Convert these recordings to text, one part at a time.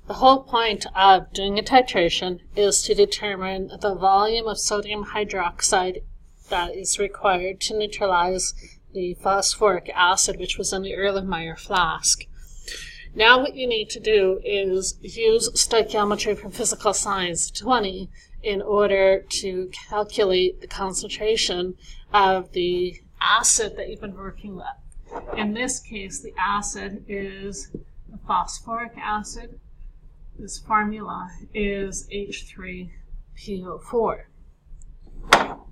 The whole point of doing a titration is to determine the volume of sodium hydroxide that is required to neutralize the phosphoric acid which was in the Erlenmeyer flask. Now what you need to do is use stoichiometry from Physical Science 20 in order to calculate the concentration of the acid that you've been working with. In this case, the acid is the phosphoric acid. This formula is H3PO4.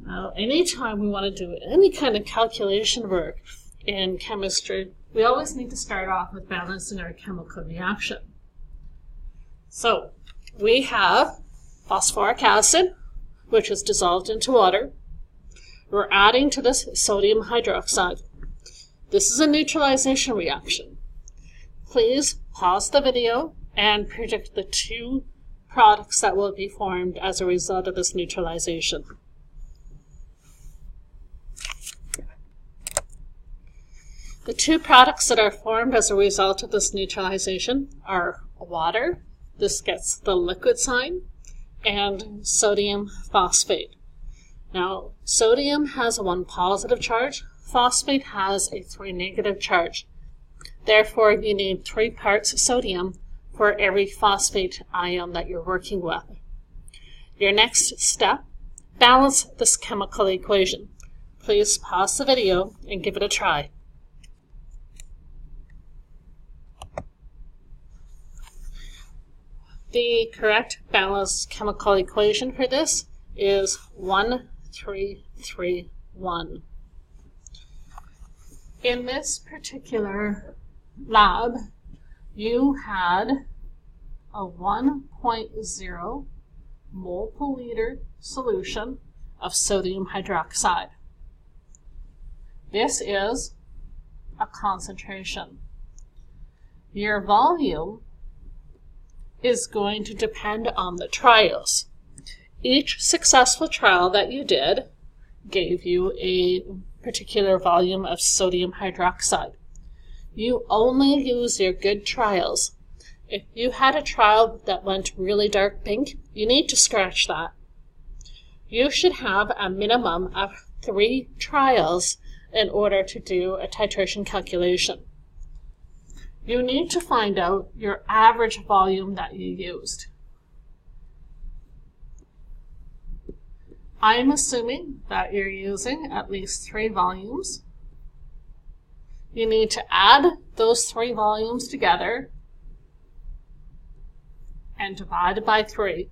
Now, anytime we want to do any kind of calculation work in chemistry, we always need to start off with balancing our chemical reaction. So, we have phosphoric acid, which is dissolved into water. We're adding to this sodium hydroxide. This is a neutralization reaction. Please pause the video and predict the two products that will be formed as a result of this neutralization. The two products that are formed as a result of this neutralization are water, this gets the liquid sign, and sodium phosphate. Now, sodium has a 1 positive charge, phosphate has a 3 negative charge. Therefore, you need 3 parts sodium for every phosphate ion that you're working with. Your next step, balance this chemical equation. Please pause the video and give it a try. The correct balanced chemical equation for this is 1,3,3,1. In this particular lab, you had a 1.0 mole per liter solution of sodium hydroxide. This is a concentration. Your volume is going to depend on the trials. Each successful trial that you did gave you a particular volume of sodium hydroxide. You only use your good trials. If you had a trial that went really dark pink, you need to scratch that. You should have a minimum of 3 trials in order to do a titration calculation. You need to find out your average volume that you used. I'm assuming that you're using at least 3 volumes. You need to add those 3 volumes together and divide it by 3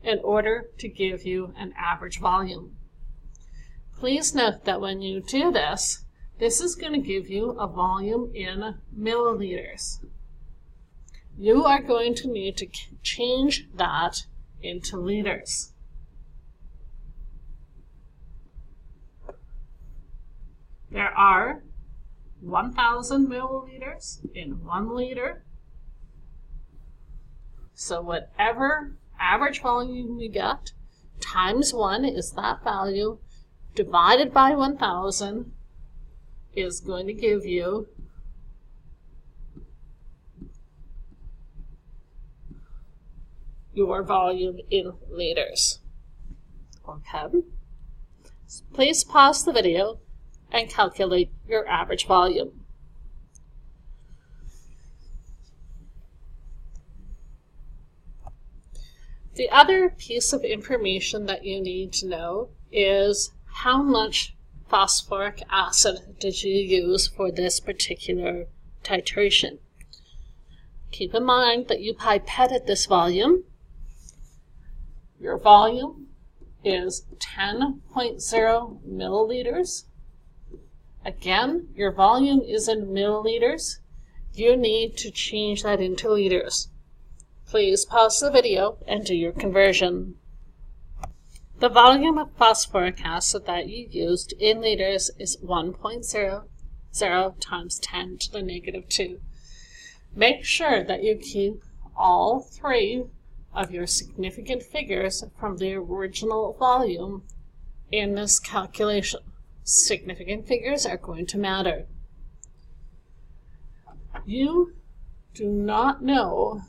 in order to give you an average volume. Please note that when you do this, this is going to give you a volume in milliliters. You are going to need to change that into liters. There are 1,000 milliliters in 1 liter. So whatever average volume you get, times 1 is that value, divided by 1,000 is going to give you your volume in liters. Okay. So please pause the video and calculate your average volume. The other piece of information that you need to know is how much phosphoric acid did you use for this particular titration. Keep in mind that you pipetted this volume. Your volume is 10.0 milliliters. Again, your volume is in milliliters. You need to change that into liters. Please pause the video and do your conversion. The volume of phosphoric acid that you used in liters is 1.00 times 10 to the negative 2. Make sure that you keep all 3 of your significant figures from the original volume in this calculation. Significant figures are going to matter. You do not know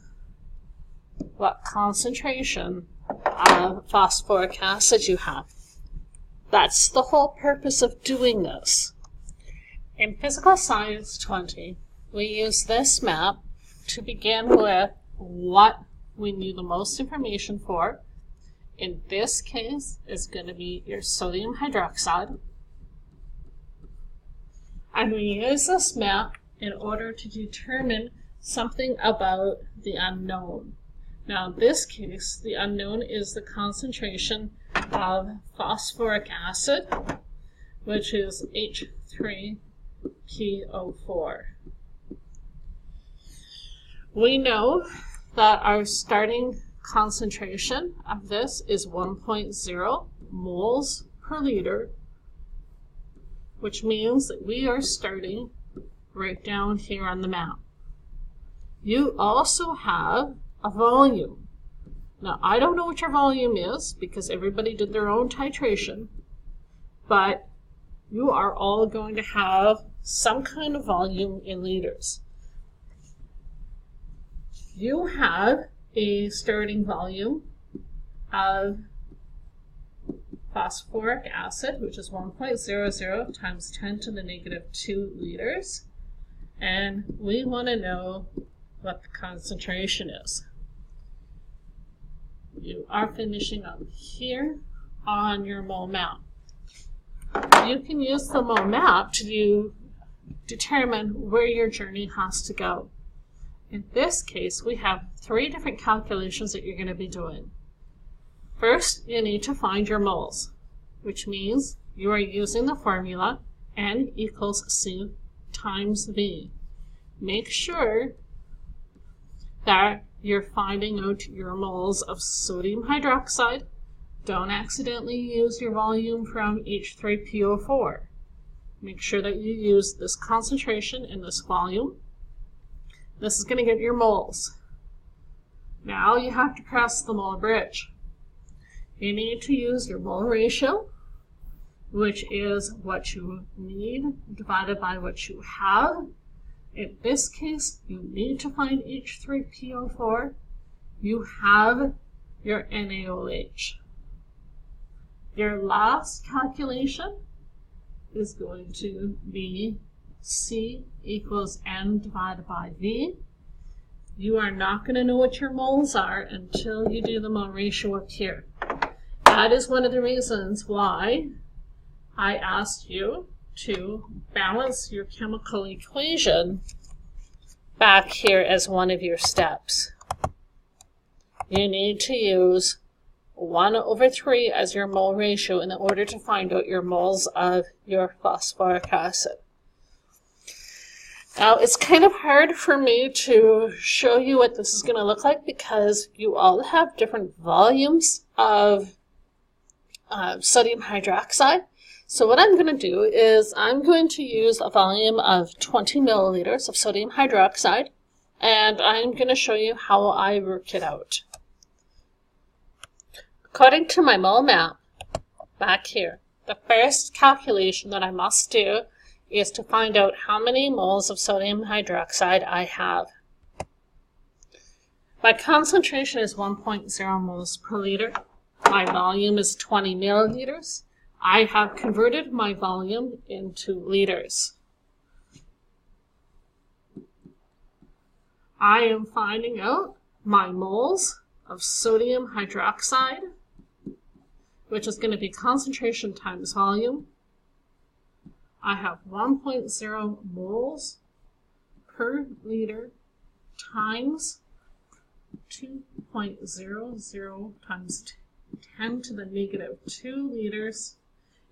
what concentration of phosphoric acid you have. That's the whole purpose of doing this. In Physical Science 20, we use this map to begin with what we need the most information for. In this case, it's going to be your sodium hydroxide. And we use this map in order to determine something about the unknown. Now, in this case, the unknown is the concentration of phosphoric acid, which is H3PO4. We know that our starting concentration of this is 1.0 moles per liter, which means that we are starting right down here on the map. You also have a volume. Now, I don't know what your volume is because everybody did their own titration, but you are all going to have some kind of volume in liters. You have a starting volume of phosphoric acid, which is 1.00 times 10 to the negative 2 liters, and we want to know what the concentration is. You are finishing up here on your mole map. You can use the mole map to determine where your journey has to go. In this case, we have 3 different calculations that you're going to be doing. First, you need to find your moles, which means you are using the formula N equals C times V. Make sure that you're finding out your moles of sodium hydroxide. Don't accidentally use your volume from H3PO4. Make sure that you use this concentration in this volume. This is going to get your moles. Now you have to cross the mole bridge. You need to use your mole ratio, which is what you need divided by what you have. In this case, you need to find H3PO4. You have your NaOH. Your last calculation is going to be C equals N divided by V. You are not going to know what your moles are until you do the mole ratio up here. That is one of the reasons why I asked you to balance your chemical equation back here as one of your steps. You need to use 1/3 as your mole ratio in order to find out your moles of your phosphoric acid. Now, it's kind of hard for me to show you what this is going to look like because you all have different volumes of sodium hydroxide. So what I'm going to do is I'm going to use a volume of 20 milliliters of sodium hydroxide, and I'm going to show you how I work it out. According to my mole map back here, the first calculation that I must do is to find out how many moles of sodium hydroxide I have. My concentration is 1.0 moles per liter. My volume is 20 milliliters. I have converted my volume into liters. I am finding out my moles of sodium hydroxide, which is going to be concentration times volume. I have 1.0 moles per liter times 2.00 times 10 to the negative 2 liters.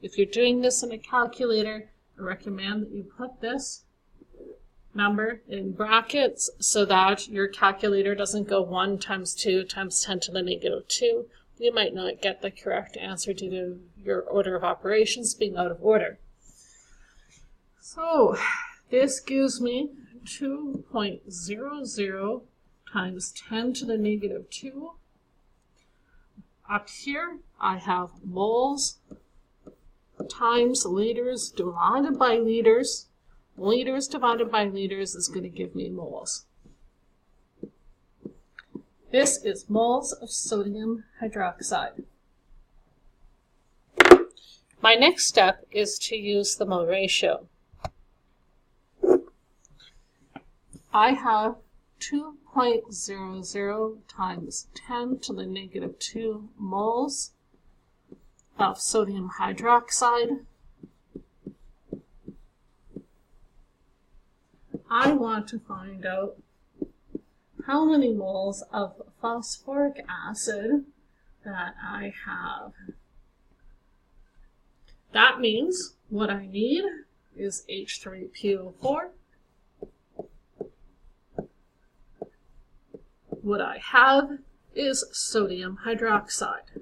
If you're doing this in a calculator, I recommend that you put this number in brackets so that your calculator doesn't go 1 times 2 times 10 to the negative 2. You might not get the correct answer due to your order of operations being out of order. So this gives me 2.00 times 10 to the negative 2. Up here, I have moles times liters divided by liters. Liters divided by liters is going to give me moles. This is moles of sodium hydroxide. My next step is to use the mole ratio. I have 2.00 times 10 to the negative 2 moles of sodium hydroxide. I want to find out how many moles of phosphoric acid that I have. That means what I need is H3PO4. What I have is sodium hydroxide.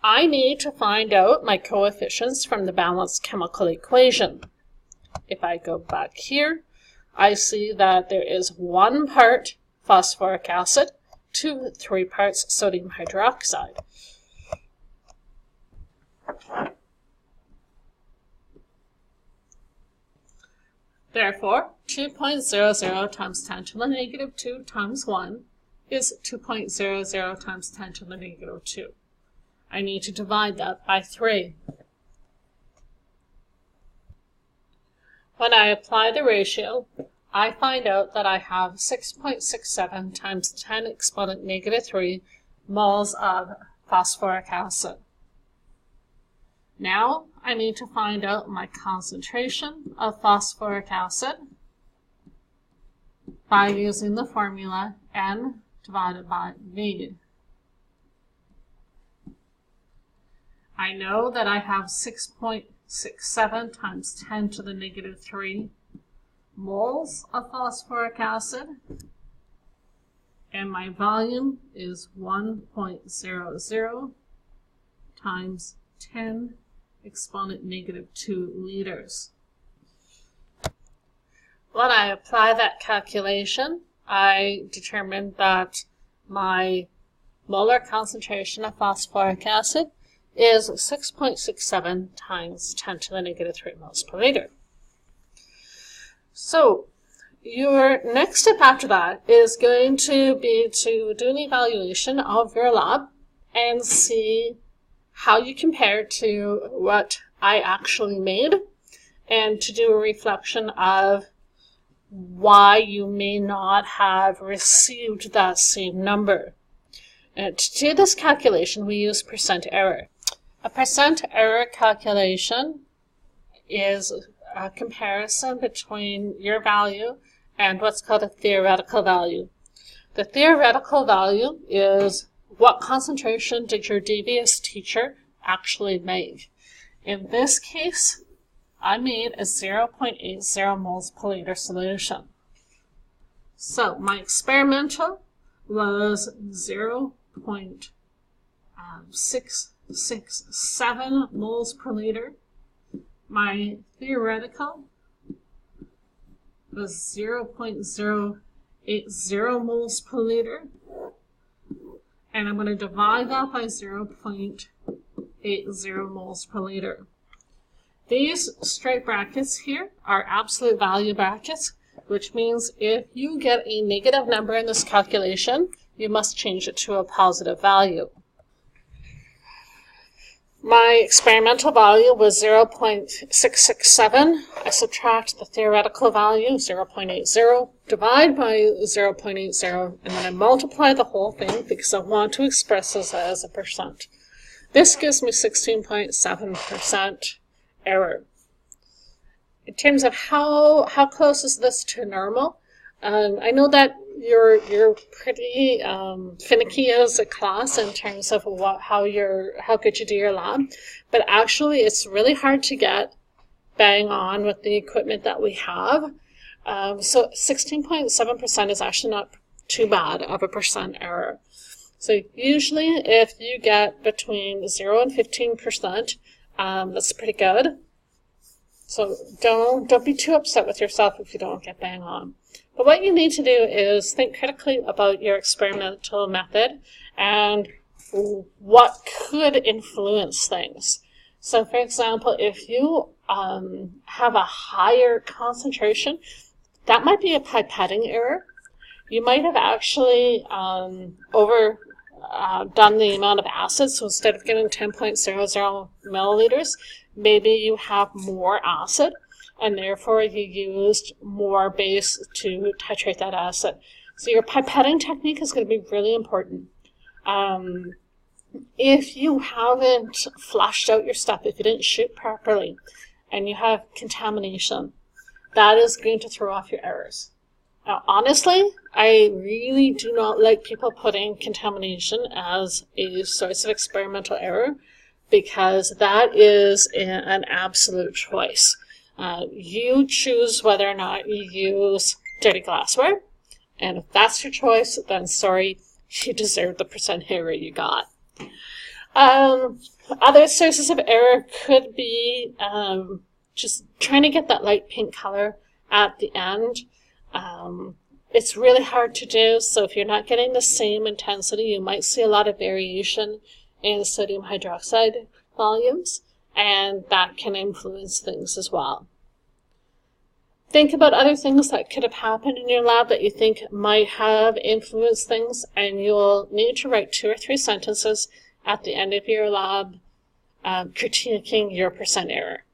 I need to find out my coefficients from the balanced chemical equation. If I go back here, I see that there is 1 part phosphoric acid to 3 parts sodium hydroxide. Therefore, 2.00 times 10 to the negative 2 times 1 is 2.00 times 10 to the negative 2. I need to divide that by 3. When I apply the ratio, I find out that I have 6.67 times 10 exponent negative 3 moles of phosphoric acid. Now I need to find out my concentration of phosphoric acid by using the formula N divided by V. I know that I have 6.67 times 10 to the negative 3 moles of phosphoric acid, and my volume is 1.00 times 10 exponent negative 2 liters. When I apply that calculation, I determined that my molar concentration of phosphoric acid is 6.67 times 10 to the negative 3 moles per liter. So your next step after that is going to be to do an evaluation of your lab and see how you compare to what I actually made, and to do a reflection of why you may not have received that same number. And to do this calculation, we use percent error. A percent error calculation is a comparison between your value and what's called a theoretical value. The theoretical value is what concentration did your devious teacher actually make. In this case, I made a 0.80 moles per liter solution. So my experimental was 0.667 moles per liter. My theoretical was 0.080 moles per liter. And I'm going to divide that by 0.80 moles per liter. These straight brackets here are absolute value brackets, which means if you get a negative number in this calculation, you must change it to a positive value. My experimental value was 0.667. I subtract the theoretical value, 0.80, divide by 0.80, and then I multiply the whole thing because I want to express this as a percent. This gives me 16.7% error. In terms of how close is this to normal, I know that you're pretty finicky as a class in terms of how good you do your lab, but actually it's really hard to get bang on with the equipment that we have. So 16.7% is actually not too bad of a percent error. So usually if you get between 0 and 15%, that's pretty good. So don't be too upset with yourself if you don't get bang on. But what you need to do is think critically about your experimental method and what could influence things. So for example, if you have a higher concentration, that might be a pipetting error. You might have actually done the amount of acid, so instead of getting 10.00 milliliters, maybe you have more acid, and therefore you used more base to titrate that acid. So your pipetting technique is going to be really important. If you haven't flushed out your stuff, if you didn't shoot properly, and you have contamination, that is going to throw off your errors. Now, honestly, I really do not like people putting contamination as a source of experimental error, because that is an absolute choice. You choose whether or not you use dirty glassware, and if that's your choice, then sorry, you deserve the percent error you got. Other sources of error could be just trying to get that light pink color at the end. It's really hard to do, so if you're not getting the same intensity, you might see a lot of variation in sodium hydroxide volumes, and that can influence things as well. Think about other things that could have happened in your lab that you think might have influenced things, and you'll need to write 2 or 3 sentences at the end of your lab critiquing your percent error.